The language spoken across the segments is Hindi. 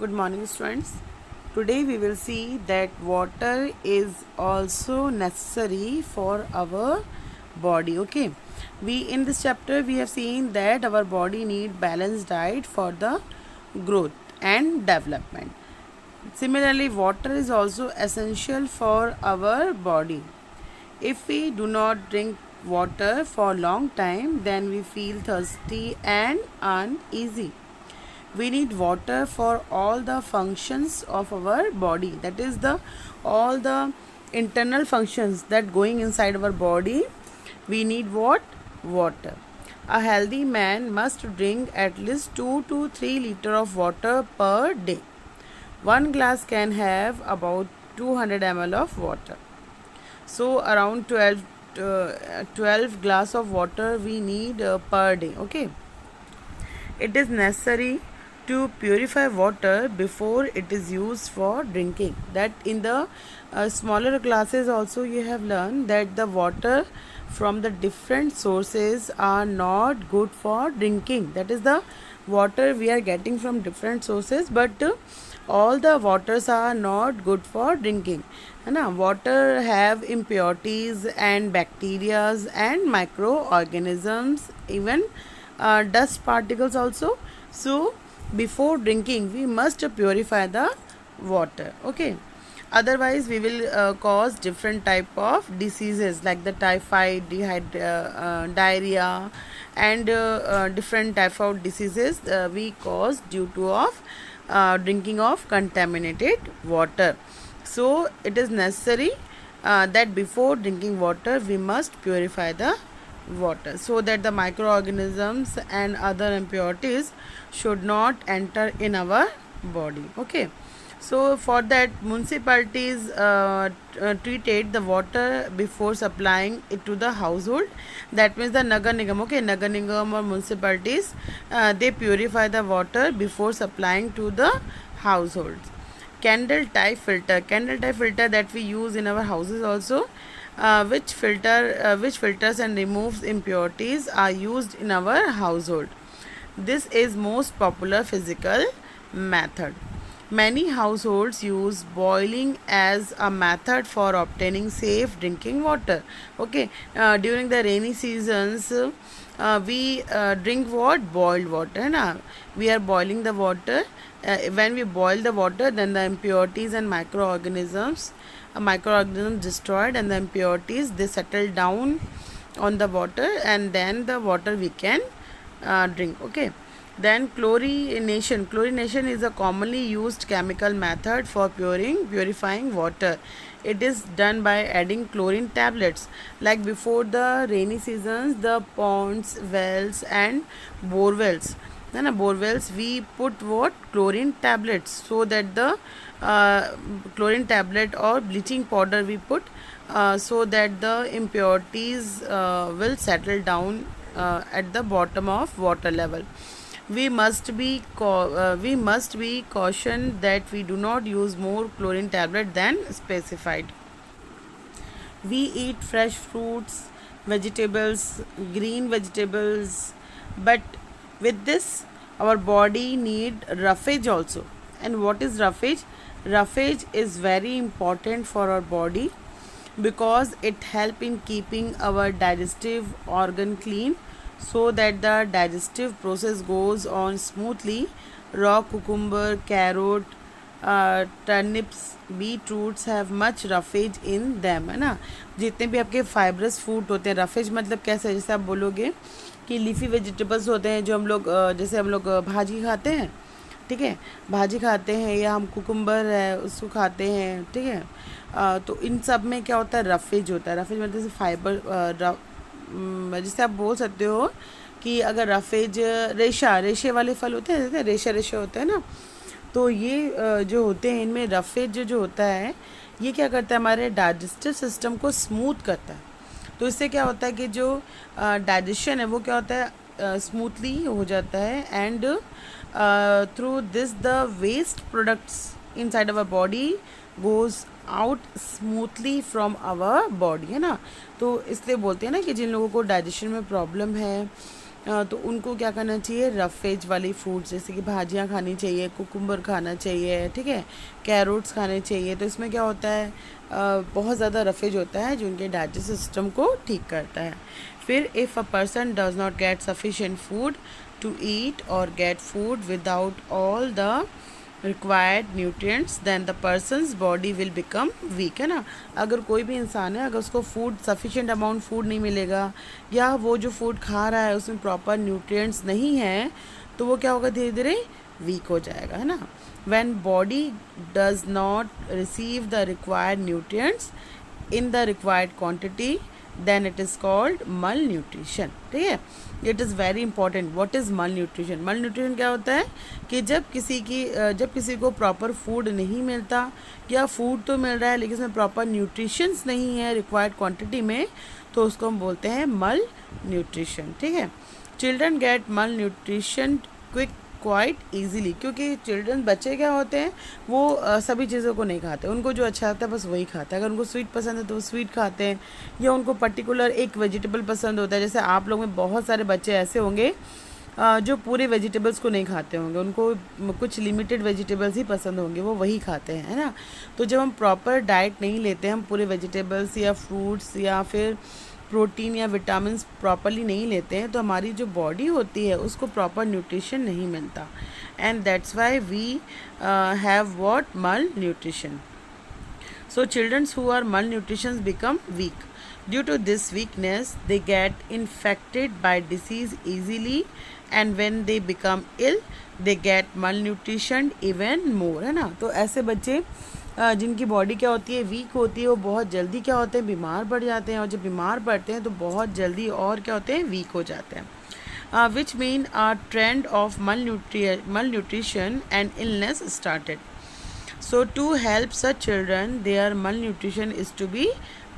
Good morning, students. Today we will see that water is also necessary for our body. Okay, we in this chapter we have seen that our body need balanced diet for the growth and development. Similarly, water is also essential for our body. If we do not drink water for long time, then we feel thirsty and uneasy. We need water for all the functions of our body, that is the all the internal functions that going inside our body. We need water. A healthy man must drink at least 2 to 3 liter of water per day. One glass can have about 200 ml of water, so around 12 glass of water we need per day. Okay, it is necessary to purify water before it is used for drinking. That in the smaller classes also you have learned that the water from the different sources are not good for drinking. That is the water we are getting from different sources, but all the waters are not good for drinking. Water have impurities and bacteria and microorganisms, even dust particles also. So before drinking we must purify the water. Okay, otherwise we will cause different type of diseases like the typhoid, diarrhea, and different type of diseases we cause due to of drinking of contaminated water. So it is necessary that before drinking water we must purify the water so that the microorganisms and other impurities should not enter in our body. Okay, so for that municipalities treated the water before supplying it to the household. That means the nagar nigam. Okay, nagar nigam or municipalities they purify the water before supplying to the households. Candle type filter that we use in our houses also, which filters and removes impurities are used in our household. This is most popular physical method. Many households use boiling as a method for obtaining safe drinking water. Okay, during the rainy seasons we drink what? Boiled water. Na? We are boiling the water. When we boil the water, then the impurities and microorganisms destroyed, and the impurities they settle down on the water, and then the water we can drink. Okay, then chlorination is a commonly used chemical method for purifying water. It is done by adding chlorine tablets. Like before the rainy seasons, the ponds, wells and borewells we put what? Chlorine tablets, so that the chlorine tablet or bleaching powder we put so that the impurities will settle down at the bottom of water level. We must be cautioned that we do not use more chlorine tablet than specified. We eat fresh fruits, vegetables, green vegetables, but with this our body need roughage also. And what is roughage? Roughage is very important for our body because it help in keeping our digestive organ clean, so that the digestive process goes on smoothly. Raw cucumber, carrot, turnips, beetroots have much roughage in them. है ना, जितने भी आपके फाइब्रस फूड होते हैं. रफेज मतलब कैसे? जैसे आप बोलोगे कि लीफी वेजिटेबल्स होते हैं जो हम लोग जैसे हम लोग भाजी खाते हैं. ठीक है, भाजी खाते हैं, या हम कुकुम्बर है उसको खाते हैं. ठीक है, तो इन सब में क्या होता है? रफेज होता है. रफेज मतलब जैसे फाइबर, जिससे आप बोल सकते हो कि अगर रफेज रेशे वाले फल होते हैं, जैसे रेशा होता है ना, तो ये जो होते हैं इनमें रफेज जो होता है ये क्या करता है? हमारे डाइजेस्टिव सिस्टम को स्मूथ करता है. तो इससे क्या होता है कि जो डाइजेशन है वो क्या होता है? स्मूथली हो जाता है. And through this the waste products inside our body goes out smoothly from our body. है ना, तो इसलिए बोलते हैं ना कि जिन लोगों को डाइजेशन में प्रॉब्लम है तो उनको क्या करना चाहिए, रफेज वाली फूड्स जैसे कि भाजियाँ खानी चाहिए, कुकुम्बर खाना चाहिए, ठीक है, कैरोट्स खाने चाहिए। तो इसमें क्या होता है, बहुत ज़्यादा रफेज होता है जो उनके डाइजेस्ट सिस्टम को ठीक करता है। फिर if a person does not get sufficient food to eat और get food without all the required nutrients then the person's body will become weak, है ना। अगर कोई भी इंसान है, अगर उसको फूड सफिशिएंट अमाउंट फूड नहीं मिलेगा या वो जो फूड खा रहा है उसमें प्रॉपर न्यूट्रिएंट्स नहीं है, तो वो क्या होगा, धीरे धीरे वीक हो जाएगा, है ना। When body does not receive the required nutrients in the required quantity then it is called malnutrition, ठीक है। It is very important. What is malnutrition? Malnutrition क्या होता है कि जब किसी को प्रॉपर फूड नहीं मिलता या फूड तो मिल रहा है लेकिन उसमें प्रॉपर न्यूट्रिशंस नहीं है रिक्वायर्ड क्वांटिटी में, तो उसको हम बोलते हैं मल न्यूट्रिशन, ठीक है। चिल्ड्रन गेट मल न्यूट्रिशन क्वाइट ईजीली, क्योंकि चिल्ड्रन बच्चे क्या होते हैं वो सभी चीज़ों को नहीं खाते, उनको जो अच्छा लगता है बस वही खाते हैं। अगर उनको स्वीट पसंद है तो वो स्वीट खाते हैं, या उनको पर्टिकुलर एक वेजिटेबल पसंद होता है। जैसे आप लोग में बहुत सारे बच्चे ऐसे होंगे जो पूरे वेजिटेबल्स को नहीं खाते होंगे, उनको कुछ लिमिटेड वेजिटेबल्स ही पसंद होंगे, वो वही खाते हैं, है ना। तो जब हम प्रॉपर डाइट नहीं लेते, हम पूरे वेजिटेबल्स या फ्रूट्स या फिर प्रोटीन या विटामिन प्रॉपरली नहीं लेते हैं, तो हमारी जो बॉडी होती है उसको प्रॉपर न्यूट्रिशन नहीं मिलता, and that's why we have what, malnutrition. So children who are malnutrition become weak. Due to this weakness, they get infected by disease easily, and when they become ill, they get malnutrition even more, है ना। तो ऐसे बच्चे जिनकी बॉडी क्या होती है, वीक होती है, वो बहुत जल्दी क्या होते हैं, बीमार पड़ जाते हैं, और जब बीमार पड़ते हैं तो बहुत जल्दी और क्या होते हैं, वीक हो जाते हैं। Which mean a trend of malnutrition and illness started. So to help such children, their malnutrition is to be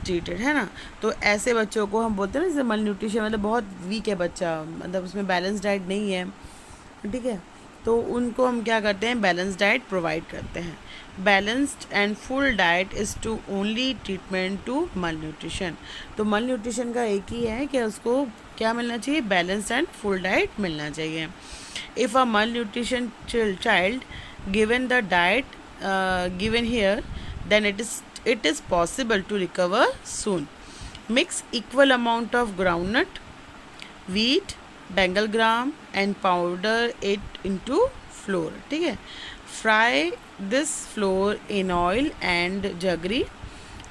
treated, है ना। तो ऐसे बच्चों को हम बोलते हैं ना, जैसे malnutrition मतलब बहुत वीक है बच्चा, मतलब उसमें बैलेंस डाइट नहीं है, ठीक है, तो उनको हम क्या करते हैं, बैलेंस डाइट प्रोवाइड करते हैं। Balanced and full diet is to only treatment to malnutrition. तो मल न्यूट्रिशन का एक ही है कि उसको क्या मिलना चाहिए, बैलेंस्ड एंड फुल डाइट मिलना चाहिए। इफ़ अ मल nutrition child given the diet given here, then it is possible to recover soon. Mix equal amount of groundnut, wheat, bengal gram and powder it into flour, ठीक है। Fry this flour in oil and jaggery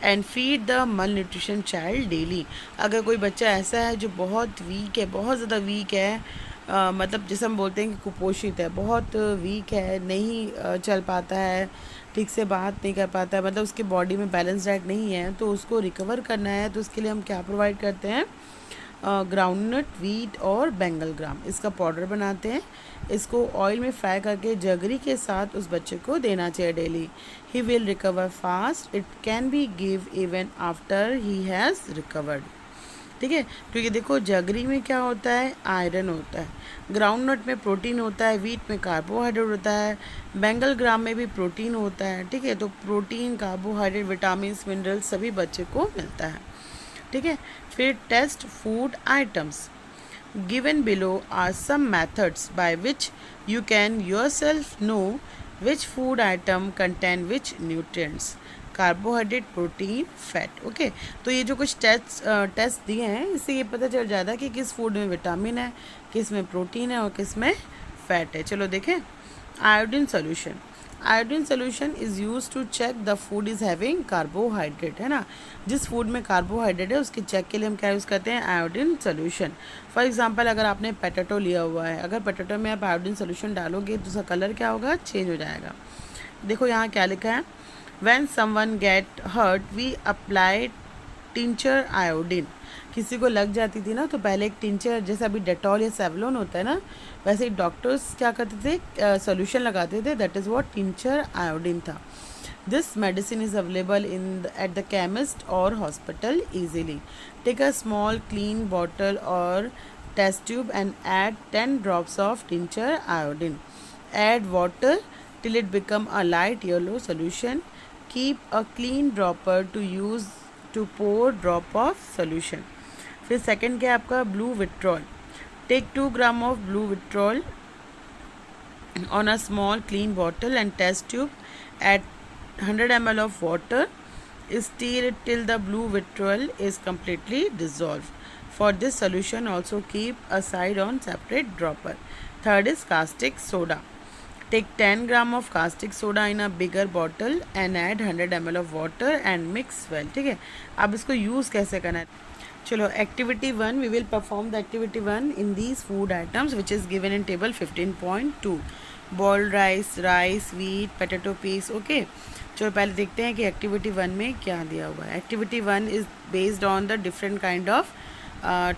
and feed the malnutrition child daily. अगर कोई बच्चा ऐसा है जो बहुत वीक है, बहुत ज़्यादा वीक है, मतलब जैसे हम बोलते हैं कि कुपोषित है, बहुत वीक है, नहीं चल पाता है, ठीक से बात नहीं कर पाता है, मतलब उसकी बॉडी में बैलेंस डाइट नहीं है, तो उसको रिकवर करना है, तो उसके लिए हम क्या प्रोवाइड करते हैं, ग्राउंडनट, वीट और बेंगल ग्राम, इसका पाउडर बनाते हैं, इसको ऑयल में फ्राई करके जगरी के साथ उस बच्चे को देना चाहिए daily. He will recover fast, it can be give even after he has recovered, ठीक है। क्योंकि देखो जगरी में क्या होता है, आयरन होता है, ग्राउंड नट में प्रोटीन होता है, वीट में कार्बोहाइड्रेट होता है, बेंगल ग्राम में भी प्रोटीन होता है, ठीक है। तो प्रोटीन, कार्बोहाइड्रेट, विटामिन, मिनरल्स सभी बच्चे को मिलता है, ठीक है। फिर test food items given below are some methods by which you can yourself know which food item contain which nutrients, carbohydrate, protein, fat, okay. तो ये जो कुछ टेस्ट दिए हैं, इससे ये पता चल जाता है कि किस फूड में विटामिन है, किस में प्रोटीन है और किस में फैट है। चलो देखें। Iodine solution, iodine solution is use to check the food is having carbohydrate, है ना। जिस फूड में कार्बोहाइड्रेट है उसके चेक के लिए हम क्या यूज़ करते हैं, आयोडीन सोल्यूशन। फॉर एग्जांपल अगर आपने पोटैटो लिया हुआ है, अगर पोटैटो में आप आयोडीन सोल्यूशन डालोगे तो उसका कलर क्या होगा, चेंज हो जाएगा। देखो यहाँ क्या लिखा है, When someone get hurt, we apply tincture iodine. किसी को लग जाती थी ना तो पहले एक टिंचर, जैसे अभी डेटॉल या सेवलोन होता है ना, वैसे ही डॉक्टर्स क्या करते थे, सोल्यूशन लगाते थे, that is what tincture iodine था। This medicine is available at the chemist और hospital easily. Take a small clean bottle or test tube and add 10 drops of tincture iodine. Add water till it become a light yellow solution. Keep a clean dropper to use to pour drop of solution. फिर सेकंड क्या है आपका, blue vitriol. Take 2 gram of blue vitriol on a small clean bottle and test tube. Add 100 ml of water. Stir it till the blue vitriol is completely dissolved. For this solution, also keep aside on separate dropper. Third is caustic soda. Take 10 gram of caustic soda in a bigger bottle and add 100 ml of water and mix well. ठीक है, अब इसको यूज़ कैसे करना है. चलो, activity 1, we will perform the activity 1 in these food items which is given in table 15.2. boiled rice, wheat, potato peas. Okay, चलो पहले देखते हैं कि एक्टिविटी 1 में क्या दिया हुआ है. Activity 1 is based on the different kind of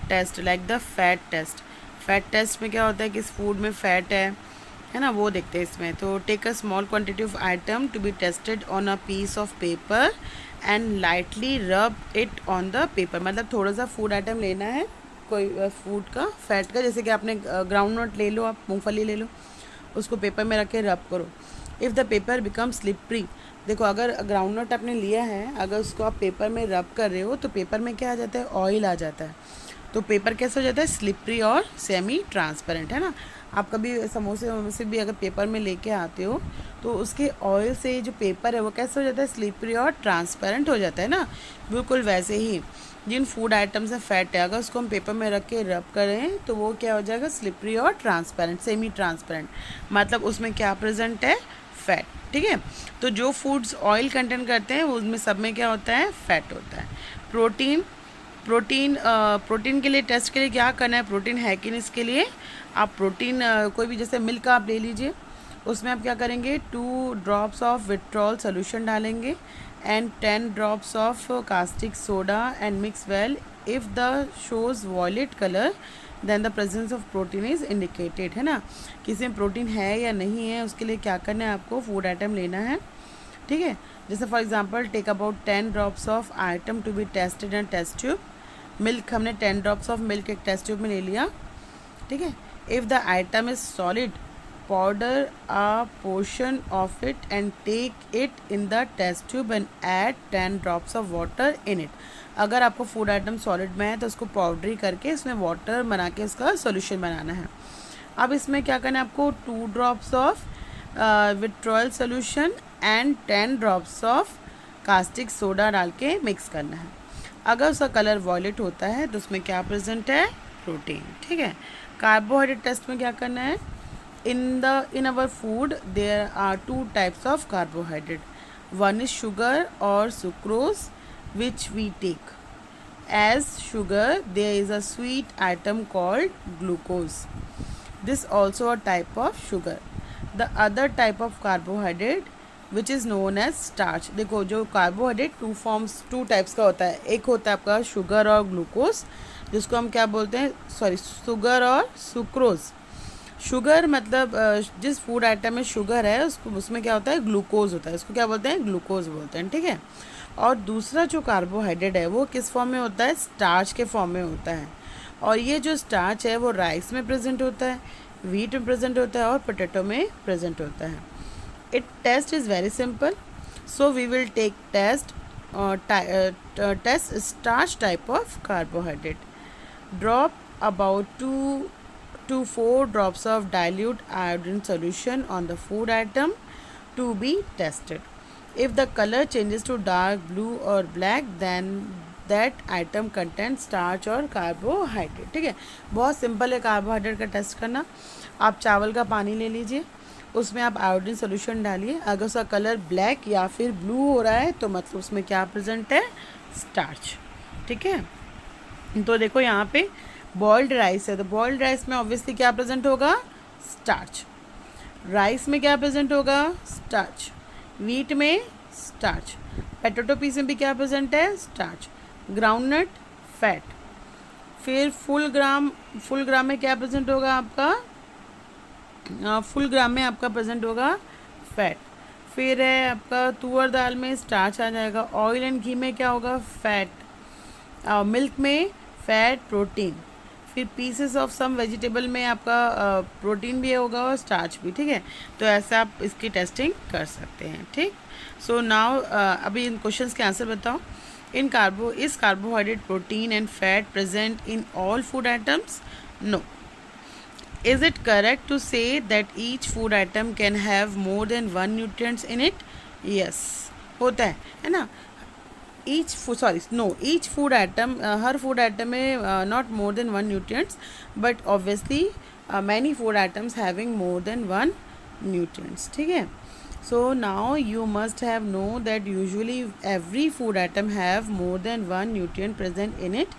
test like the fat test. Fat test में क्या होता है कि इस फूड में फैट है ना, वो देखते हैं इसमें. तो take a small quantity of item to be tested on a piece of paper and lightly rub it on the paper. मतलब थोड़ा सा फूड आइटम लेना है, कोई फूड का फैट का, जैसे कि आपने ग्राउंड नट ले लो, आप मूंगफली ले लो, उसको पेपर में रख के रब करो. If the paper become slippery, देखो अगर ग्राउंड नट आपने लिया है, अगर उसको आप पेपर में रब कर रहे हो तो पेपर में क्या आ जाता है, ऑयल आ जाता है. तो पेपर कैसे हो जाता है, स्लिपरी और सेमी ट्रांसपेरेंट, है ना. आप कभी समोसे वमोसे भी अगर पेपर में लेके आते हो तो उसके ऑयल से जो पेपर है वो कैसे हो जाता है, स्लिपरी और ट्रांसपेरेंट हो जाता है ना. बिल्कुल वैसे ही जिन फूड आइटम्स में फैट है, अगर उसको हम पेपर में रख के रब करें तो वो क्या हो जाएगा, स्लिपरी और ट्रांसपेरेंट, सेमी ट्रांसपेरेंट. मतलब उसमें क्या प्रेजेंट है, फैट. ठीक है, तो जो फूड्स ऑयल कंटेंट करते हैं उनमें सब में क्या होता है, फैट होता है. प्रोटीन के लिए टेस्ट के लिए क्या करना है, प्रोटीन है कि नहीं इसके लिए आप प्रोटीन कोई भी, जैसे मिल्क आप ले लीजिए, उसमें आप क्या करेंगे, 2 ड्रॉप्स ऑफ विट्रॉल सोल्यूशन डालेंगे and 10 drops of caustic soda and mix well. If the shows violet colour then the presence of protein is indicated, है ना. किसी में प्रोटीन है या नहीं है उसके लिए क्या करना है, आपको फूड आइटम लेना है. ठीक है, जैसे for example take about 10 drops of item to be tested in test tube. Milk, हमने 10 ड्रॉप्स ऑफ मिल्क एक टेस्ट ट्यूब में ले लिया. ठीक है, if the item is solid powder a portion of it and take it in the test tube and add 10 drops of water in it. अगर आपको फूड आइटम सॉलिड में है तो उसको पाउडरी करके इसमें वाटर बना के उसका सोल्यूशन बनाना है. अब इसमें क्या करना है आपको, 2 drops of vitriol solution and 10 drops of caustic soda डाल के मिक्स करना है. अगर उसका कलर वॉयलेट होता है तो उसमें क्या प्रेजेंट है, प्रोटीन. ठीक है, कार्बोहाइड्रेट टेस्ट में क्या करना है, in our food there are 2 types of carbohydrate. One is sugar or sucrose which we take. As sugar there is a sweet item called glucose. This also a type of sugar. The other type of carbohydrate which is known as starch. देखो जो कार्बोहाइड्रेट 2 टाइप्स का होता है. एक होता है आपका शुगर और ग्लूकोज, जिसको हम क्या बोलते हैं, सॉरी, शुगर और सुक्रोज. शुगर मतलब जिस फूड आइटम में शुगर है उसको, उसमें क्या होता है, ग्लूकोज होता है, उसको क्या बोलते हैं, ग्लूकोज बोलते हैं. ठीक है, और दूसरा जो कार्बोहाइड्रेट है वो किस फॉर्म में होता है, स्टार्च के फॉर्म में होता है. और ये जो स्टार्च है वो राइस में प्रेजेंट होता है, व्हीट में प्रेजेंट होता है और पोटैटो में प्रेजेंट होता है. It test is very simple, so we will take test starch type of carbohydrate. Drop about 2 to 4 drops of dilute iodine solution on the food item to be tested. If the color changes to dark blue or black, then that item contains starch or carbohydrate. ठीक है, बहुत सिंपल है कार्बोहाइड्रेट का टेस्ट करना. आप चावल का पानी ले लीजिए, उसमें आप आयोडीन सोल्यूशन डालिए. अगर उसका कलर ब्लैक या फिर ब्लू हो रहा है तो मतलब उसमें क्या प्रेजेंट है, स्टार्च. ठीक है, तो देखो यहाँ पे बॉइल्ड राइस है, तो बॉइल्ड राइस में ऑब्वियसली क्या प्रेजेंट होगा, स्टार्च. राइस में क्या प्रेजेंट होगा, स्टार्च. व्हीट में स्टार्च. पोटैटो पीस में भी क्या प्रेजेंट है, स्टार्च. Groundnut, fat. फिर फुल ग्राम में क्या प्रेजेंट होगा आपका, फुल ग्राम में आपका प्रेजेंट होगा फैट. फिर है आपका तुअर दाल में स्टार्च आ जाएगा. ऑयल एंड घी में क्या होगा, फैट. मिल्क में फैट, प्रोटीन. फिर पीसेस ऑफ सम वेजिटेबल में आपका प्रोटीन भी होगा और स्टार्च भी. ठीक है, तो ऐसा आप इसकी टेस्टिंग कर सकते हैं. ठीक, सो नाउ अभी इन क्वेश्चंस के आंसर बताओ. Is carbohydrate, protein and fat present in all food items? No. Is it correct to say that each food item can have more than one nutrients in it? Yes, होता है ना. Each food, sorry, no, each food item, हर food item में not more than one nutrients, but obviously many food items having more than one nutrients. ठीक है. So now you must have know that usually every food item have more than one nutrient present in it.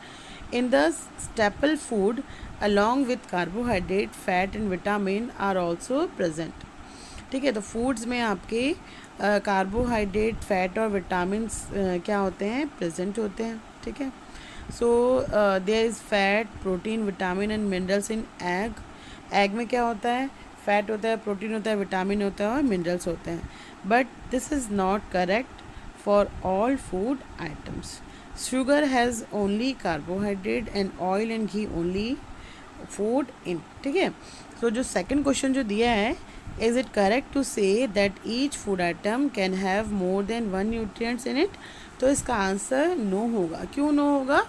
In the staple food, along with carbohydrate, fat and vitamin are also present. ठीक है. तो फूड्स में आपके कार्बोहाइड्रेट, फैट और विटामिन क्या होते हैं, प्रेजेंट होते हैं. ठीक है. So there is fat, protein, vitamin and minerals in egg. Egg में क्या होता है, फैट होता है, प्रोटीन होता है, विटामिन होता है और मिनरल्स होते हैं. But this is not correct for all food items. Sugar has only carbohydrate and oil and ghee only food in. ठीक है. सो जो सेकेंड क्वेश्चन जो दिया है, is it correct to say that each food item can have more than one nutrients in it? तो इसका आंसर नो होगा. क्यों नो होगा?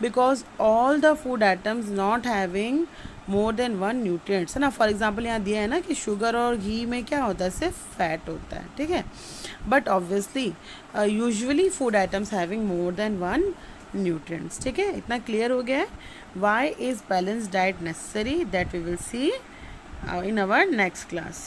Because all the food items not having more than one nutrients है ना. फॉर एग्जाम्पल यहाँ दिया है ना कि शुगर और घी में क्या होता है, सिर्फ फैट होता है. ठीक है. But obviously usually food items having more than one nutrients. ठीक है. इतना क्लियर हो गया है. Why is balance diet necessary, that we will see in our next class.